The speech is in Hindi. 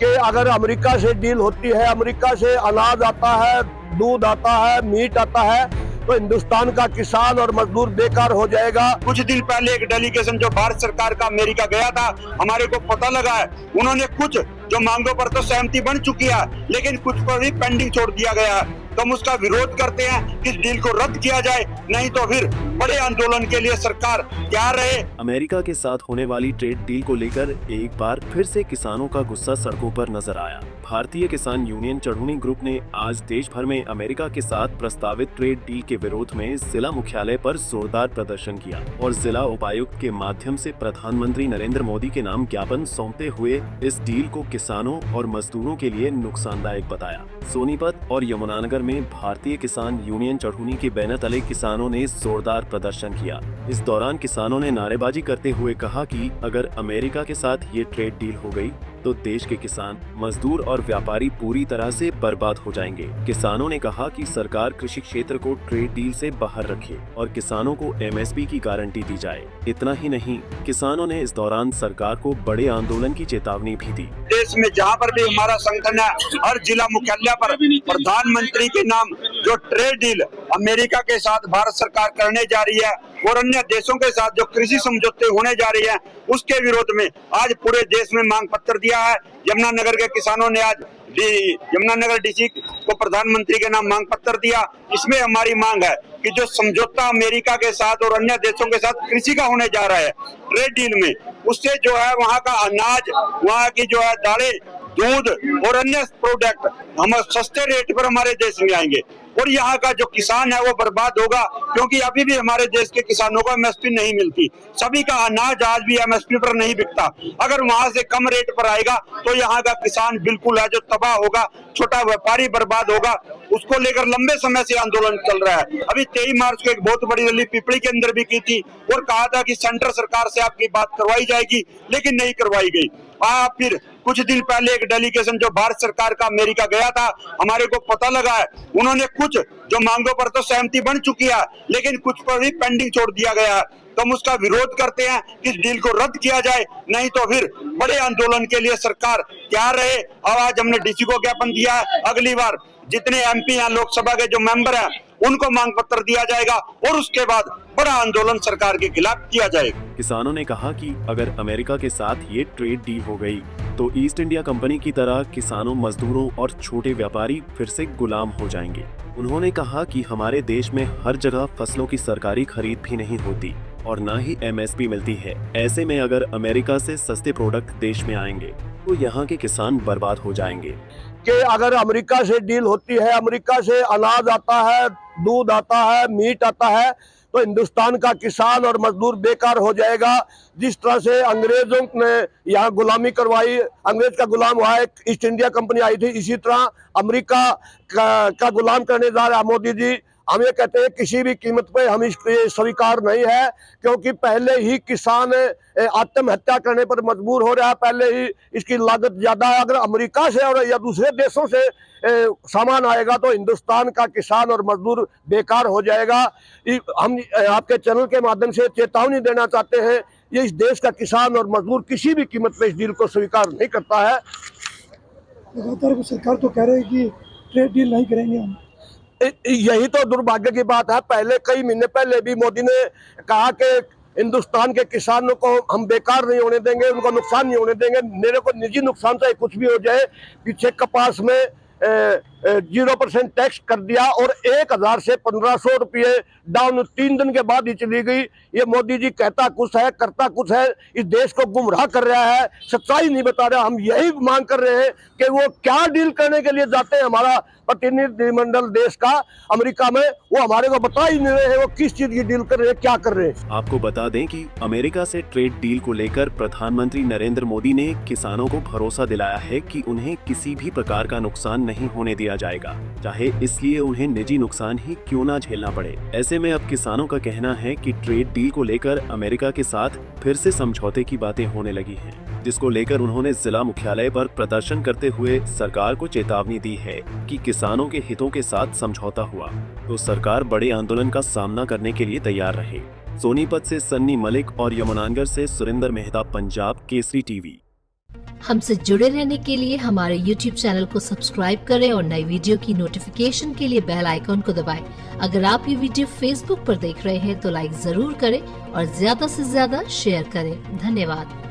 कि अगर अमेरिका से डील होती है, अमेरिका से अनाज आता है, दूध आता है, मीट आता है, तो हिंदुस्तान का किसान और मजदूर बेकार हो जाएगा। कुछ दिन पहले एक डेलीगेशन जो भारत सरकार का अमेरिका गया था, हमारे को पता लगा है उन्होंने कुछ जो मांगों पर तो सहमति बन चुकी है, लेकिन कुछ पर भी पेंडिंग छोड़ दिया गया है। तो हम उसका विरोध करते हैं कि इस डील को रद्द किया जाए, नहीं तो फिर बड़े आंदोलन के लिए सरकार तैयार रहे। अमेरिका के साथ होने वाली ट्रेड डील को लेकर एक बार फिर से किसानों का गुस्सा सड़कों पर नजर आया। भारतीय किसान यूनियन चढ़ूनी ग्रुप ने आज देश भर में अमेरिका के साथ प्रस्तावित ट्रेड डील के विरोध में जिला मुख्यालय पर जोरदार प्रदर्शन किया और जिला उपायुक्त के माध्यम से प्रधानमंत्री नरेंद्र मोदी के नाम ज्ञापन सौंपते हुए इस डील को किसानों और मजदूरों के लिए नुकसानदायक बताया। सोनीपत और यमुनानगर में भारतीय किसान यूनियन चढ़ूनी के बैनर तले किसानों ने जोरदार प्रदर्शन किया। इस दौरान किसानों ने नारेबाजी करते हुए कहा कि अगर अमेरिका के साथ ये ट्रेड डील हो गई तो देश के किसान, मजदूर और व्यापारी पूरी तरह से बर्बाद हो जाएंगे। किसानों ने कहा कि सरकार कृषि क्षेत्र को ट्रेड डील से बाहर रखे और किसानों को एमएसपी की गारंटी दी जाए। इतना ही नहीं, किसानों ने इस दौरान सरकार को बड़े आंदोलन की चेतावनी भी दी। देश में जहाँ पर भी हमारा संगठन है, हर जिला मुख्यालय पर प्रधानमंत्री के नाम जो ट्रेड डील अमेरिका के साथ भारत सरकार करने जा रही है और अन्य देशों के साथ जो कृषि समझौते होने जा रही है, उसके विरोध में आज पूरे देश में मांग पत्र दिया है। यमुनानगर के किसानों ने आज यमुनानगर डीसी को प्रधानमंत्री के नाम मांग पत्र दिया। इसमें हमारी मांग है कि जो समझौता अमेरिका के साथ और अन्य देशों के साथ कृषि का होने जा रहा है ट्रेड डील में, उससे जो है वहाँ का अनाज, वहाँ की जो है दालें, दूध और अन्य प्रोडक्ट हम सस्ते रेट पर हमारे देश में आएंगे और यहाँ का जो किसान है वो बर्बाद होगा, क्योंकि अभी भी हमारे देश के किसानों को एमएसपी नहीं मिलती। सभी का अनाज आज भी एमएसपी पर नहीं बिकता। अगर वहाँ से कम रेट पर आएगा तो यहाँ का किसान बिल्कुल है जो तबाह होगा, छोटा व्यापारी बर्बाद होगा। उसको लेकर लंबे समय से आंदोलन चल रहा है। अभी 23 मार्च को एक बहुत बड़ी रैली पिपली के अंदर भी की थी और कहा था कि सेंट्रल सरकार से आपकी बात करवाई जाएगी, लेकिन नहीं करवाई गई। फिर कुछ दिन पहले एक डेलीगेशन जो भारत सरकार का अमेरिका गया था, हमारे को पता लगा है उन्होंने कुछ जो मांगों पर तो सहमति बन चुकी है, लेकिन कुछ पर भी पेंडिंग छोड़ दिया गया है। तो हम उसका विरोध करते हैं कि इस डील को रद्द किया जाए, नहीं तो फिर बड़े आंदोलन के लिए सरकार तैयार रहे। और आज हमने डीसी को ज्ञापन दिया है, अगली बार जितने एमपी हैं, लोकसभा के जो मेंबर हैं, उनको मांग पत्र दिया जाएगा और उसके बाद बड़ा आंदोलन सरकार के खिलाफ किया जाएगा। किसानों ने कहा कि अगर अमेरिका के साथ ये ट्रेड डील हो गई तो ईस्ट इंडिया कंपनी की तरह किसानों, मजदूरों और छोटे व्यापारी फिर से गुलाम हो जाएंगे। उन्होंने कहा कि हमारे देश में हर जगह फसलों की सरकारी खरीद भी नहीं होती और न ही एमएसपी मिलती है। ऐसे में अगर अमेरिका से सस्ते प्रोडक्ट देश में आएंगे तो यहाँ के किसान बर्बाद हो जाएंगे। कि अगर अमेरिका से डील होती है, अमेरिका से अनाज आता है, दूध आता है, मीट आता है, तो हिंदुस्तान का किसान और मजदूर बेकार हो जाएगा। जिस तरह से अंग्रेजों ने यहाँ गुलामी करवाई, अंग्रेज का गुलाम हुआ, एक ईस्ट इंडिया कंपनी आई थी, इसी तरह अमेरिका का गुलाम करने जा रहा है मोदी जी। हम ये कहते हैं किसी भी कीमत पे हम इसको स्वीकार नहीं है, क्योंकि पहले ही किसान आत्महत्या करने पर मजबूर हो रहा है, पहले ही इसकी लागत ज्यादा है। अगर अमेरिका से और या दूसरे देशों से सामान आएगा तो हिंदुस्तान का किसान और मजदूर बेकार हो जाएगा। हम आपके चैनल के माध्यम से चेतावनी देना चाहते हैं, ये इस देश का किसान और मजदूर किसी भी कीमत पे इस डील को स्वीकार नहीं करता है। लगातार सरकार तो कह रही है कि ट्रेड डील नहीं करेंगे हम। यही तो दुर्भाग्य की बात है। पहले कई महीने पहले भी मोदी ने कहा कि हिंदुस्तान के किसानों को हम बेकार नहीं होने देंगे, उनको नुकसान नहीं होने देंगे। मेरे को निजी नुकसान चाहे कुछ भी हो जाए। पीछे कपास में 0% टैक्स कर दिया और 1000 से 1500 रुपये डाउन 3 दिन के बाद ही चली गई। ये मोदी जी कहता कुछ है, करता कुछ है, इस देश को गुमराह कर रहा है, सच्चाई नहीं बता रहा। हम यही मांग कर रहे हैं कि वो क्या डील करने के लिए जाते हैं, हमारा प्रतिनिधिमंडल देश का अमेरिका में, वो हमारे को बता ही नहीं रहे हैं वो किस चीज की डील कर रहे हैं, क्या कर रहे हैं। आपको बता दें कि अमेरिका से ट्रेड डील को लेकर प्रधानमंत्री नरेंद्र मोदी ने किसानों को भरोसा दिलाया है कि उन्हें किसी भी प्रकार का नुकसान नहीं होने दिया जाएगा, चाहे इसलिए उन्हें निजी नुकसान ही क्यों ना झेलना पड़े। ऐसे में अब किसानों का कहना है कि ट्रेड डील को लेकर अमेरिका के साथ फिर से समझौते की बातें होने लगी हैं, जिसको लेकर उन्होंने जिला मुख्यालय पर प्रदर्शन करते हुए सरकार को चेतावनी दी है कि किसानों के हितों के साथ समझौता हुआ तो सरकार बड़े आंदोलन का सामना करने के लिए तैयार रहे। सोनीपत से सन्नी मलिक और यमुनानगर से सुरेंद्र मेहता, पंजाब केसरी टीवी। हमसे जुड़े रहने के लिए हमारे YouTube चैनल को सब्सक्राइब करें और नई वीडियो की नोटिफिकेशन के लिए बेल आइकॉन को दबाएं। अगर आप ये वीडियो Facebook पर देख रहे हैं तो लाइक जरूर करें और ज्यादा से ज्यादा शेयर करें। धन्यवाद।